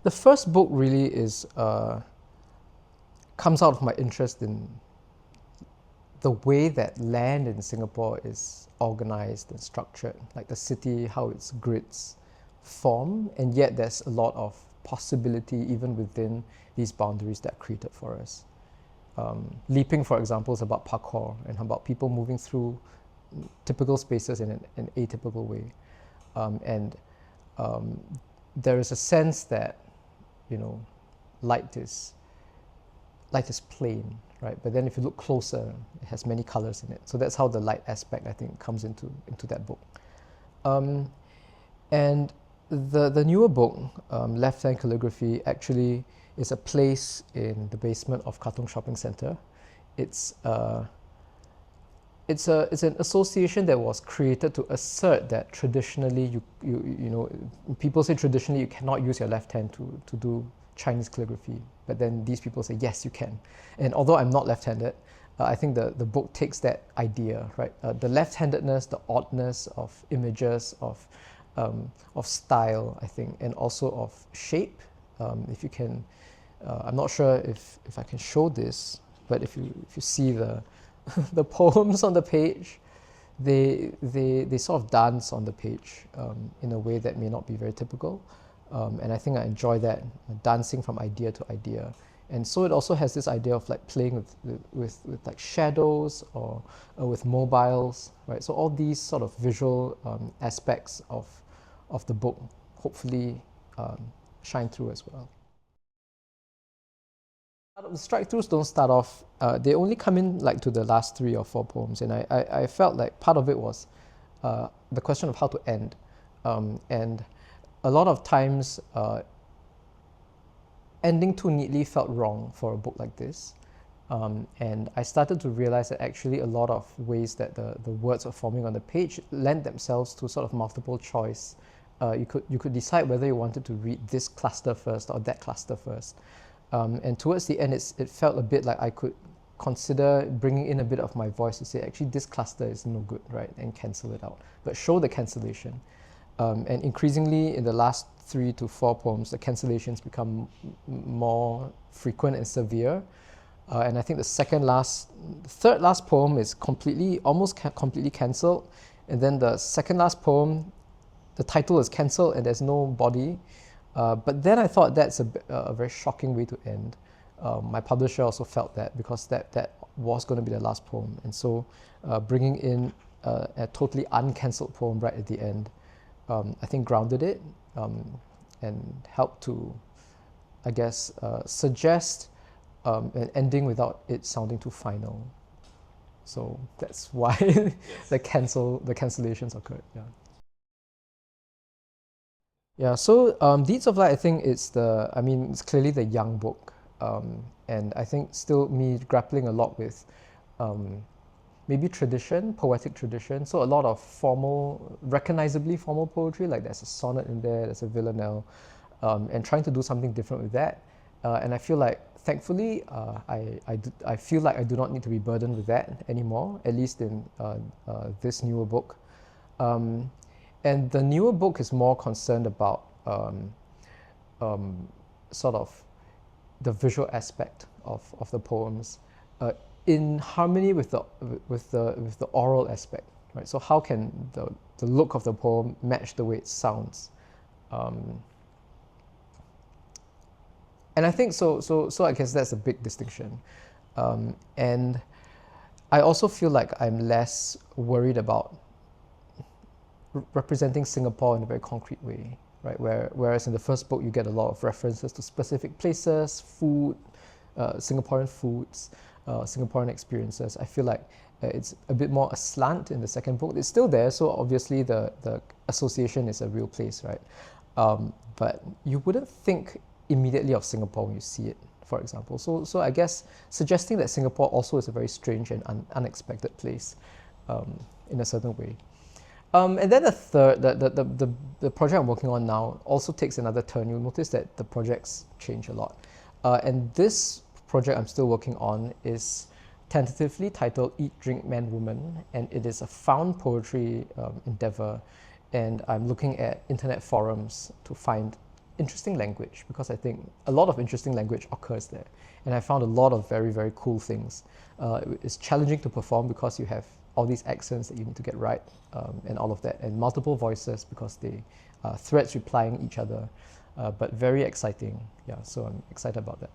The first book really is comes out of my interest in the way that land in Singapore is organized and structured, like the city, how its grids form, and yet there's a lot of possibility even within these boundaries that are created for us. Leaping, for example, is about parkour and about people moving through typical spaces in an atypical way. There is a sense that, you know, light is plain, right? But then if you look closer, it has many colors in it. So that's how the light aspect, I think, comes into that book. And the newer book, Left Hand Calligraphy, actually is a place in the basement of Katong Shopping Centre. It's an association that was created to assert that traditionally, you know, people say traditionally you cannot use your left hand to do Chinese calligraphy, but then these people say yes, you can. And although I'm not left-handed, I think the book takes that idea, right? The left-handedness, the oddness of images, of style, I think, and also of shape. If you can, I'm not sure if I can show this, but if you see the the poems on the page, they sort of dance on the page in a way that may not be very typical. And I think I enjoy that, dancing from idea to idea. And so it also has this idea of like playing with like shadows or with mobiles, right? So all these sort of visual aspects of the book hopefully shine through as well. The strikethroughs don't start off, they only come in like to the last 3 or 4 poems, and I felt like part of it was the question of how to end. And a lot of times, ending too neatly felt wrong for a book like this. And I started to realize that actually a lot of ways that the words are forming on the page lend themselves to sort of multiple choice. You could decide whether you wanted to read this cluster first or that cluster first. And towards the end, it felt a bit like I could consider bringing in a bit of my voice to say, actually, this cluster is no good, right? And cancel it out, but show the cancellation. And increasingly in the last 3 to 4 poems, the cancellations become more frequent and severe. And I think the third last poem is almost completely cancelled. And then the second last poem, the title is cancelled and there's no body. But then I thought that's a very shocking way to end. My publisher also felt that because that was going to be the last poem. And so bringing in a totally uncancelled poem right at the end, I think grounded it and helped to, I guess, suggest an ending without it sounding too final. So that's why the cancellations occurred. Yeah. Yeah. So Deeds of Light, I think it's clearly the young book, and I think still me grappling a lot with maybe tradition, poetic tradition. So a lot of recognizably formal poetry, like there's a sonnet in there, there's a villanelle, and trying to do something different with that. And I feel like, thankfully, I feel like I do not need to be burdened with that anymore, at least in this newer book. And the newer book is more concerned about sort of the visual aspect of the poems, in harmony with the oral aspect, right? So how can the look of the poem match the way it sounds? And I think so I guess that's a big distinction. And I also feel like I'm less worried about representing Singapore in a very concrete way, right? Whereas in the first book you get a lot of references to specific places, food, Singaporean foods, Singaporean experiences. I feel like it's a bit more aslant in the second book. It's still there, so obviously the association is a real place, right? But you wouldn't think immediately of Singapore when you see it, for example. So I guess suggesting that Singapore also is a very strange and unexpected place in a certain way. And then the project I'm working on now also takes another turn. You'll notice that the projects change a lot. And this project I'm still working on is tentatively titled Eat, Drink, Man, Woman, and it is a found poetry endeavor. And I'm looking at internet forums to find interesting language, because I think a lot of interesting language occurs there. And I found a lot of very, very cool things. It's challenging to perform because you have all these accents that you need to get right, and all of that, and multiple voices because they threads replying each other, but very exciting. Yeah, so I'm excited about that.